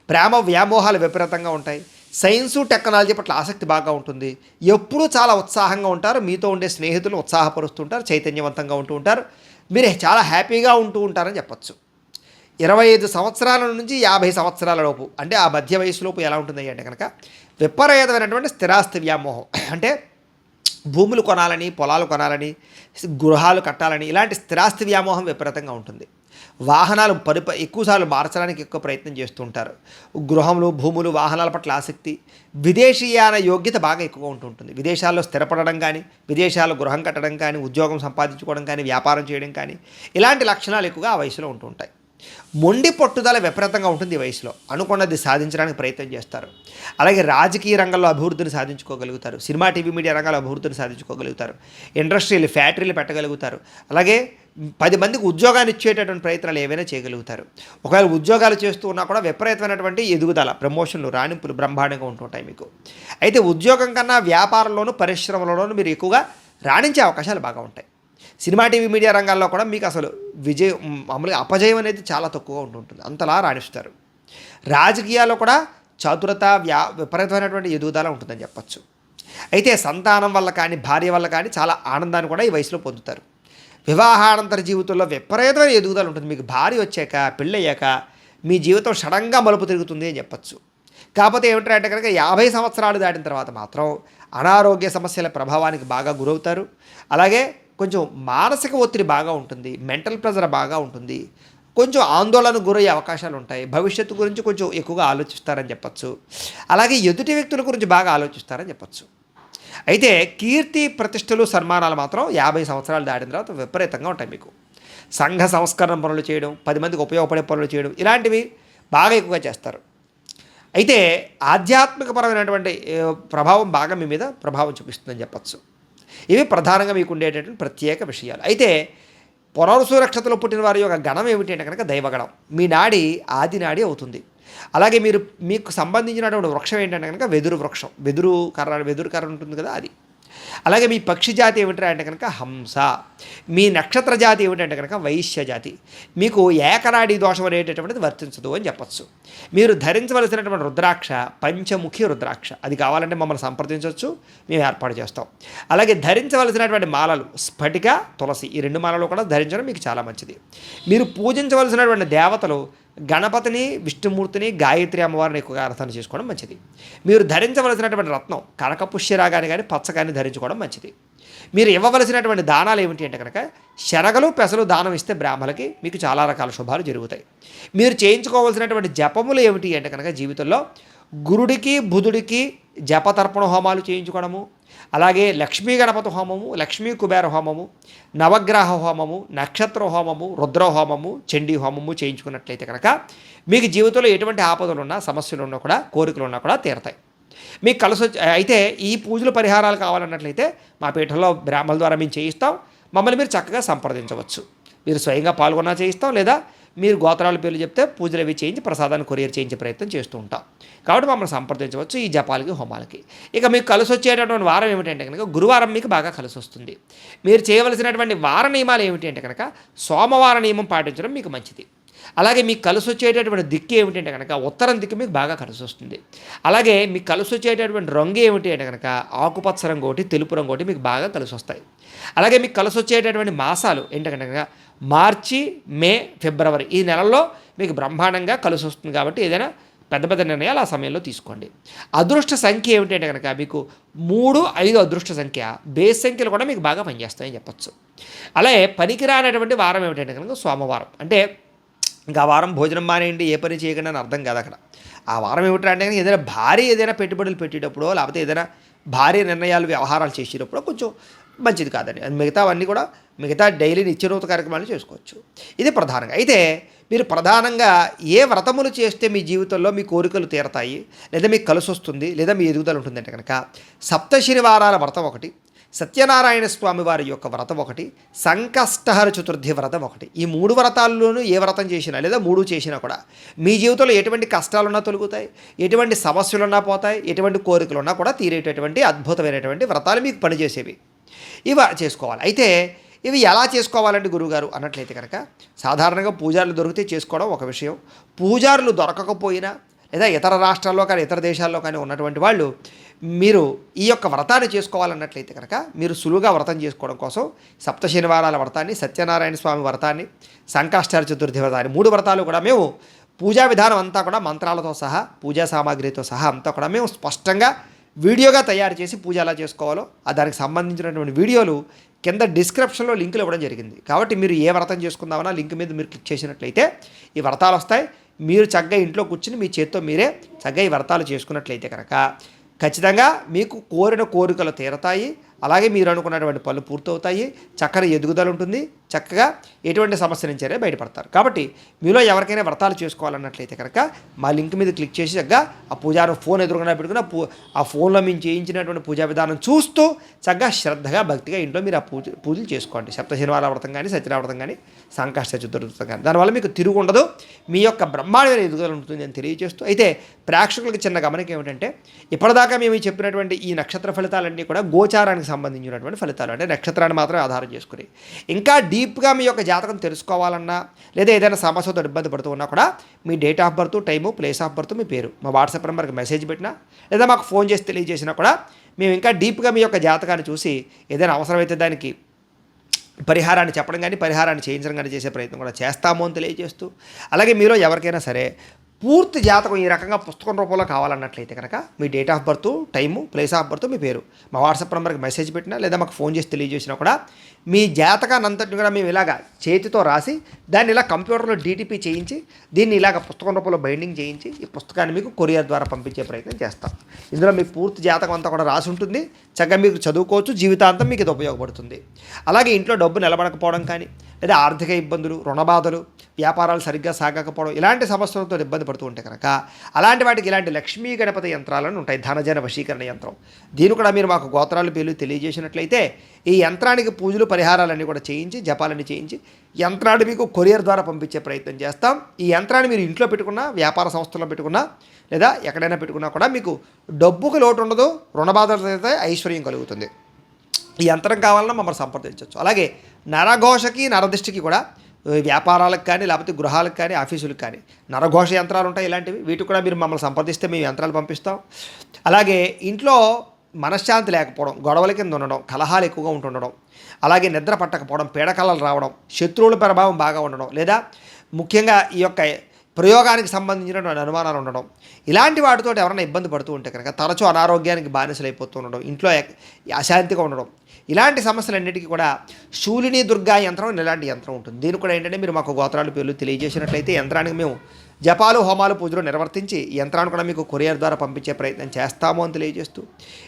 ప్రేమ వ్యామోహాలు విపరీతంగా ఉంటాయి, సైన్సు టెక్నాలజీ పట్ల ఆసక్తి బాగా ఉంటుంది, ఎప్పుడూ చాలా ఉత్సాహంగా ఉంటారు, మీతో ఉండే స్నేహితులు ఉత్సాహపరుస్తుంటారు, చైతన్యవంతంగా ఉంటూ ఉంటారు, మీరు చాలా హ్యాపీగా ఉంటూ ఉంటారని చెప్పచ్చు. 25 సంవత్సరాల నుంచి 50 సంవత్సరాల లోపు, అంటే ఆ మధ్య వయసులోపు ఎలా ఉంటుంది అంటే కనుక విపరీతమైనటువంటి స్థిరాస్తి వ్యామోహం, అంటే భూములు కొనాలని, పొలాలు కొనాలని, గృహాలు కట్టాలని, ఇలాంటి స్థిరాస్తి వ్యామోహం విపరీతంగా ఉంటుంది. వాహనాలు ఎక్కువసార్లు మార్చడానికి ఎక్కువ ప్రయత్నం చేస్తూ ఉంటారు. గృహములు, భూములు, వాహనాల పట్ల ఆసక్తి, విదేశీయాన యోగ్యత బాగా ఎక్కువగా ఉంటుంటుంది. విదేశాల్లో స్థిరపడడం కానీ, విదేశాల్లో గృహం కట్టడం కానీ, ఉద్యోగం సంపాదించుకోవడం కానీ, వ్యాపారం చేయడం కానీ, ఇలాంటి లక్షణాలు ఎక్కువగా ఆ వయసులో ఉంటూ ఉంటాయి. మొండి పట్టుదల విపరీతంగా ఉంటుంది ఈ వయసులో. అనుకున్నది సాధించడానికి ప్రయత్నం చేస్తారు. అలాగే రాజకీయ రంగంలో అభివృద్ధిని సాధించుకోగలుగుతారు. సినిమా, టీవీ, మీడియా రంగాల్లో అభివృద్ధిని సాధించుకోగలుగుతారు. ఇండస్ట్రీలు, ఫ్యాక్టరీలు పెట్టగలుగుతారు. అలాగే 10 మందికి ఉద్యోగాన్ని ఇచ్చేటటువంటి ప్రయత్నాలు ఏవైనా చేయగలుగుతారు. ఒకవేళ ఉద్యోగాలు చేస్తూ ఉన్నా కూడా విపరీతమైనటువంటి ఎదుగుదల, ప్రమోషన్లు, రాణింపులు బ్రహ్మాండంగా ఉంటుంటాయి మీకు. అయితే ఉద్యోగం కన్నా వ్యాపారంలోనూ, పరిశ్రమలలోనూ మీరు ఎక్కువగా రాణించే అవకాశాలు బాగా ఉంటాయి. సినిమా, టీవీ, మీడియా రంగాల్లో కూడా మీకు అసలు మామూలుగా అపజయం అనేది చాలా తక్కువగా ఉంటుంటుంది. అంతలా రాణిస్తారు. రాజకీయాల్లో కూడా చతురత, విపరీతమైనటువంటి ఎదుగుదల ఉంటుందని చెప్పచ్చు. అయితే సంతానం వల్ల కానీ, భార్య వల్ల కానీ చాలా ఆనందాన్ని కూడా ఈ వయసులో పొందుతారు. వివాహానంతర జీవితంలో విపరీతమైన ఎదుగుదల ఉంటుంది. మీకు భార్య వచ్చాక, పెళ్ళయ్యాక మీ జీవితం సడన్గా మలుపు తిరుగుతుంది అని చెప్పచ్చు. కాకపోతే ఏమిటంటే కనుక 50 సంవత్సరాలు దాటిన తర్వాత మాత్రం అనారోగ్య సమస్యల ప్రభావానికి బాగా గురవుతారు. అలాగే కొంచెం మానసిక ఒత్తిడి బాగా ఉంటుంది. మెంటల్ ప్రెజర్ బాగా ఉంటుంది. కొంచెం ఆందోళనకు గురయ్యే అవకాశాలు ఉంటాయి. భవిష్యత్తు గురించి కొంచెం ఎక్కువగా ఆలోచిస్తారని చెప్పచ్చు. అలాగే ఎదుటి వ్యక్తుల గురించి బాగా ఆలోచిస్తారని చెప్పచ్చు. అయితే కీర్తి, ప్రతిష్టలు, సన్మానాలు మాత్రం 50 సంవత్సరాలు దాటిన తర్వాత విపరీతంగా ఉంటాయి మీకు. సంఘ సంస్కరణ పనులు చేయడం, 10 మందికి ఉపయోగపడే పనులు చేయడం, ఇలాంటివి బాగా ఎక్కువగా చేస్తారు. అయితే ఆధ్యాత్మికపరమైనటువంటి ప్రభావం బాగా మీ మీద ప్రభావం చూపిస్తుందని చెప్పచ్చు. ఇవి ప్రధానంగా మీకు ఉండేటటువంటి ప్రత్యేక విషయాలు. అయితే పునర్వసు నక్షత్రంలో పుట్టిన వారి యొక్క గణం ఏమిటి అంటే కనుక దైవగణం. మీ నాడి ఆది నాడి అవుతుంది. అలాగే మీకు సంబంధించినటువంటి వృక్షం ఏంటంటే కనుక వెదురు వృక్షం. వెదురు కర్ర ఉంటుంది కదా, అది. అలాగే మీ పక్షి జాతి ఏమిటంటే అంటే కనుక హంస. మీ నక్షత్ర జాతి ఏమిటంటే కనుక వైశ్య జాతి. మీకు ఏకనాడీ దోషం అనేటటువంటిది వర్తించదు అని చెప్పచ్చు. మీరు ధరించవలసినటువంటి రుద్రాక్ష పంచముఖి రుద్రాక్ష. అది కావాలంటే మమ్మల్ని సంప్రదించవచ్చు, మేము ఏర్పాటు చేస్తాం. అలాగే ధరించవలసినటువంటి మాలలు స్ఫటిక, తులసి. ఈ 2 మాలలు కూడా ధరించడం మీకు చాలా మంచిది. మీరు పూజించవలసినటువంటి దేవతలు గణపతిని, విష్ణుమూర్తిని, గాయత్రి అమ్మవారిని ఎక్కువగా ఆరాధన చేసుకోవడం మంచిది. మీరు ధరించవలసినటువంటి రత్నం కనకపుష్యరాగాన్ని కానీ, పచ్చ కానీ ధరించుకోవడం మంచిది. మీరు ఇవ్వవలసినటువంటి దానాలు ఏమిటి అంటే కనుక శనగలు, పెసలు దానం ఇస్తే బ్రాహ్మణులకి మీకు చాలా రకాల శుభాలు జరుగుతాయి. మీరు చేయించుకోవాల్సినటువంటి జపములు ఏమిటి అంటే కనుక జీవితంలో గురుడికి, బుధుడికి జపతర్పణ హోమాలు చేయించుకోవడము, అలాగే లక్ష్మీ గణపతి హోమము, లక్ష్మీ కుబేర హోమము, నవగ్రహ హోమము, నక్షత్ర హోమము, రుద్ర హోమము, చండీ హోమము చేయించుకున్నట్లయితే కనుక మీకు జీవితంలో ఎటువంటి ఆపదలున్నా, సమస్యలు ఉన్నా కూడా, కోరికలు ఉన్నా కూడా తీరతాయి. మీకు కలిసి అయితే ఈ పూజలు పరిహారాలు కావాలన్నట్లయితే మా పీఠంలో బ్రాహ్మణుల ద్వారా మేము చేయిస్తాం. మమ్మల్ని మీరు చక్కగా సంప్రదించవచ్చు. మీరు స్వయంగా పాల్గొన్నా చేయిస్తాం, లేదా మీరు గోత్రాల పేర్లు చెప్తే పూజలు అవి చేయించి ప్రసాదాన్ని కొరియర్ చేయించే ప్రయత్నం చేస్తూ ఉంటాం. కాబట్టి మమ్మల్ని సంప్రదించవచ్చు ఈ జపాలకి, హోమాలకి. ఇక మీకు కలిసి వచ్చేటటువంటి వారం ఏమిటంటే కనుక గురువారం మీకు బాగా కలిసి వస్తుంది. మీరు చేయవలసినటువంటి వార నియమాలు ఏమిటి అంటే కనుక సోమవార నియమం పాటించడం మీకు మంచిది. అలాగే మీకు కలిసి వచ్చేటటువంటి దిక్కు ఏమిటంటే కనుక ఉత్తరం దిక్కు మీకు బాగా కలిసి వస్తుంది. అలాగే మీకు కలిసి వచ్చేటటువంటి రంగు ఏమిటి అంటే కనుక ఆకుపచ్చ రంగు ఒకటి, తెలుపు రంగు ఒకటి మీకు బాగా కలిసి వస్తాయి. అలాగే మీకు కలిసి వచ్చేటటువంటి మాసాలు ఏంటంటే కనుక మార్చి, మే, ఫిబ్రవరి ఈ నెలల్లో మీకు బ్రహ్మాండంగా కలిసి వస్తుంది. కాబట్టి ఏదైనా పెద్ద పెద్ద నిర్ణయాలు ఆ సమయంలో తీసుకోండి. అదృష్ట సంఖ్య ఏమిటంటే కనుక మీకు 3, 5 అదృష్ట సంఖ్య. బేస్ సంఖ్యలు కూడా మీకు బాగా పనిచేస్తాయని చెప్పచ్చు. అలాగే పనికిరానటువంటి వారం ఏమిటంటే కనుక సోమవారం. అంటే ఇంకా ఆ వారం భోజనం మానేయండి, ఏ పని చేయకుండా అని అర్థం కాదు అక్కడ. ఆ వారం ఏమిటంటే కనుక ఏదైనా పెట్టుబడులు పెట్టేటప్పుడో, లేకపోతే ఏదైనా భారీ నిర్ణయాలు, వ్యవహారాలు చేసేటప్పుడు కొంచెం మంచిది కాదండి. మిగతావన్నీ కూడా డైలీ నిత్యనూత కార్యక్రమాలు చేసుకోవచ్చు. ఇది ప్రధానంగా. అయితే మీరు ప్రధానంగా ఏ వ్రతములు చేస్తే మీ జీవితంలో మీ కోరికలు తీరతాయి, లేదా మీకు కలిసి వస్తుంది, లేదా మీ ఎదుగుదల ఉంటుందంటే కనుక సప్తశనివారాల వ్రతం ఒకటి, సత్యనారాయణ స్వామి వారి యొక్క వ్రతం ఒకటి, సంకష్టహర చతుర్థి వ్రతం ఒకటి. ఈ 3 వ్రతాల్లోనూ ఏ వ్రతం చేసినా, లేదా 3 చేసినా కూడా మీ జీవితంలో ఎటువంటి కష్టాలున్నా తొలగుతాయి, ఎటువంటి సమస్యలున్నా పోతాయి, ఎటువంటి కోరికలున్నా కూడా తీరేటటువంటి అద్భుతమైనటువంటి వ్రతాలు మీకు పనిచేసేవి. ఇవి చేసుకోవాలి. అయితే ఇవి ఎలా చేసుకోవాలండి గురువుగారు అన్నట్లయితే కనుక సాధారణంగా పూజారులు దొరికితే చేసుకోవడం ఒక విషయం. పూజారులు దొరకకపోయినా, లేదా ఇతర రాష్ట్రాల్లో కానీ, ఇతర దేశాల్లో కానీ ఉన్నటువంటి వాళ్ళు మీరు ఈ యొక్క వ్రతాన్ని చేసుకోవాలన్నట్లయితే కనుక మీరు సులువుగా వ్రతం చేసుకోవడం కోసం సప్త శనివారాల వ్రతాన్ని, సత్యనారాయణ స్వామి వ్రతాన్ని, సంకష్టహర చతుర్థి వ్రతాన్ని 3 వ్రతాలు కూడా మేము పూజా విధానం అంతా కూడా మంత్రాలతో సహా, పూజా సామాగ్రితో సహా అంతా కూడా మేము స్పష్టంగా వీడియోగా తయారు చేసి పూజ ఎలా చేసుకోవాలో దానికి సంబంధించినటువంటి వీడియోలు కింద డిస్క్రిప్షన్లో లింకులు ఇవ్వడం జరిగింది. కాబట్టి మీరు ఏ వ్రతం చేసుకుందామన్నా లింక్ మీద మీరు క్లిక్ చేసినట్లయితే ఈ వ్రతాలు వస్తాయి. మీరు చక్కగా ఇంట్లో కూర్చుని మీ చేత్తో మీరే చక్కగా ఈ వ్రతాలు చేసుకున్నట్లయితే కనుక ఖచ్చితంగా మీకు కోరిన కోరికలు తీరతాయి. అలాగే మీరు అనుకున్నటువంటి పనులు పూర్తవుతాయి, చక్కని ఎదుగుదల ఉంటుంది, చక్కగా ఎటువంటి సమస్య నుంచే బయటపడతారు. కాబట్టి మీలో ఎవరికైనా వ్రతాలు చేసుకోవాలన్నట్లయితే కనుక మా లింక్ మీద క్లిక్ చేసి చక్కగా ఆ పూజారం ఫోన్ ఎదురుగా పెట్టుకుని ఆ ఫోన్లో మేము చేయించినటువంటి పూజా విధానం చూస్తూ చక్కగా శ్రద్ధగా భక్తిగా ఇంట్లో మీరు ఆ పూజలు చేసుకోండి. సప్తశనివార వ్రతం కానీ, సత్యనారాయణ వ్రతం కానీ, సంకష్ట చతుర్థి వ్రతం కానీ. దానివల్ల మీకు తిరుగు ఉండదు, మీ యొక్క బ్రహ్మాండమైన ఎదుగుదల ఉంటుంది అని తెలియజేస్తూ, అయితే ప్రేక్షకులకు చిన్న గమనిక ఏమిటంటే, ఇప్పటిదాకా మేము చెప్పినటువంటి ఈ నక్షత్ర ఫలితాలన్నీ కూడా గోచారానికి సంబంధించినటువంటి ఫలితాలు, అంటే నక్షత్రాన్ని మాత్రమే ఆధారం చేసుకుని. ఇంకా డీప్గా మీ యొక్క జాతకం తెలుసుకోవాలన్నా, లేదా ఏదైనా సమస్యతో ఇబ్బంది పడుతూ ఉన్నా కూడా మీ date of birth, time, place of birth, మీ పేరు మా వాట్సాప్ నెంబర్కి మెసేజ్ పెట్టినా, లేదా మాకు ఫోన్ చేసి తెలియజేసినా కూడా మేము ఇంకా డీప్గా మీ యొక్క జాతకాన్ని చూసి ఏదైనా అవసరమైతే దానికి పరిహారాన్ని చెప్పడం కానీ, పరిహారాన్ని చేయించడం కానీ చేసే ప్రయత్నం కూడా చేస్తాము అని తెలియజేస్తూ, అలాగే మీలో ఎవరికైనా సరే పూర్తి జాతకం ఈ రకంగా పుస్తకం రూపంలో కావాలన్నట్లయితే కనుక మీ date of birth, time, place of birth, మీ పేరు మా వాట్సాప్ నెంబర్కి మెసేజ్ పెట్టినా, లేదా మాకు ఫోన్ చేసి తెలియజేసినా కూడా మీ జాతకాన్ని అంతటిని కూడా మేము ఇలాగ చేతితో రాసి దాన్ని ఇలా కంప్యూటర్లో డీటీపీ చేయించి దీన్ని ఇలాగ పుస్తకం రూపంలో బైండింగ్ చేయించి ఈ పుస్తకాన్ని మీకు కొరియర్ ద్వారా పంపించే ప్రయత్నం చేస్తాం. ఇందులో మీ పూర్తి జాతకం అంతా కూడా రాసి ఉంటుంది, చక్కగా మీకు చదువుకోవచ్చు, జీవితాంతం మీకు ఇది ఉపయోగపడుతుంది. అలాగే ఇంట్లో డబ్బు నిలబడకపోవడం కానీ, లేదా ఆర్థిక ఇబ్బందులు, రుణబాధలు, వ్యాపారాలు సరిగ్గా సాగకపోవడం, ఇలాంటి సమస్యలతో ఇబ్బంది పడుతూ ఉంటే కనుక అలాంటి వాటికి ఇలాంటి లక్ష్మీ గణపతి యంత్రాలను ఉంటాయి, ధనజన వశీకరణ యంత్రం. దీన్ని కూడా మీరు మాకు గోత్రాలు పేర్లు తెలియజేసినట్లయితే ఈ యంత్రానికి పూజలు పరిహారాలన్నీ కూడా చేయించి, జపాలన్నీ చేయించి యంత్రాన్ని మీకు కొరియర్ ద్వారా పంపించే ప్రయత్నం చేస్తాం. ఈ యంత్రాన్ని మీరు ఇంట్లో పెట్టుకున్నా, వ్యాపార సంస్థల్లో పెట్టుకున్నా, లేదా ఎక్కడైనా పెట్టుకున్నా కూడా మీకు డబ్బుకు లోటు ఉండదు, రుణబాధలు అయితే ఐశ్వర్యం కలుగుతుంది. ఈ యంత్రం కావాలన్నా మమ్మల్ని సంప్రదించవచ్చు. అలాగే నరఘోషకి, నరదిష్టికి కూడా వ్యాపారాలకు కానీ, లేకపోతే గృహాలకు కానీ, ఆఫీసులకు కానీ నరఘోష యంత్రాలు ఉంటాయి. ఇలాంటివి వీటికి కూడా మీరు మమ్మల్ని సంప్రదిస్తే మేము యంత్రాలు పంపిస్తాం. అలాగే ఇంట్లో మనశ్శాంతి లేకపోవడం, గొడవల కింద ఉండడం, కలహాలు ఎక్కువగా ఉంటుండడం, అలాగే నిద్ర పట్టకపోవడం, పీడకలలు రావడం, శత్రువుల ప్రభావం బాగా ఉండడం, లేదా ముఖ్యంగా ఈ యొక్క ప్రయోగానికి సంబంధించినటువంటి అనుమానాలు ఉండడం, ఇలాంటి వాటితో ఎవరైనా ఇబ్బంది పడుతూ ఉంటే కనుక తరచూ అనారోగ్యానికి బానిసలైపోతూ ఉండడం, ఇంట్లో అశాంతిగా ఉండడం, ఇలాంటి సమస్యలన్నిటికీ కూడా శూలిని దుర్గా యంత్రం ఇలాంటి యంత్రం ఉంటుంది. దీనికి కూడా ఏంటంటే మీరు మాకు గోత్రాలు పేర్లు తెలియజేసినట్లయితే యంత్రానికి మేము జపాలు, హోమాలు, పూజలు నిర్వర్తించి ఈ యంత్రాన్ని కూడా మీకు కొరియర్ ద్వారా పంపించే ప్రయత్నం చేస్తాము అని తెలియజేస్తూ,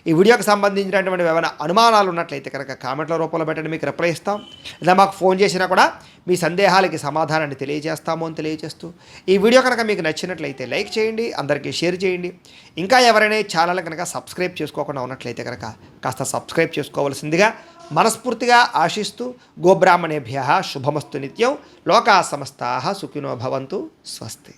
ఈ వీడియోకి సంబంధించినటువంటి ఏమైనా అనుమానాలు ఉన్నట్లయితే కనుక కామెంట్ల రూపంలో పెట్టండి, మీకు రిప్లై ఇస్తాం. లేదా మాకు ఫోన్ చేసినా కూడా మీ సందేహాలకి సమాధానాన్ని తెలియజేస్తాము అని తెలియజేస్తూ, ఈ వీడియో కనుక మీకు నచ్చినట్లయితే లైక్ చేయండి, అందరికీ షేర్ చేయండి. ఇంకా ఎవరైనా ఛానల్ కనుక సబ్స్క్రైబ్ చేసుకోకుండా ఉన్నట్లయితే కనుక కాస్త సబ్స్క్రైబ్ చేసుకోవాల్సిందిగా మనస్ఫూర్తిగా ఆశిస్తూ, గోబ్రాహ్మణేభ్యః శుభమస్తు నిత్యం, లోకా సమస్తాః సుఖినో భవంతు, స్వస్తి.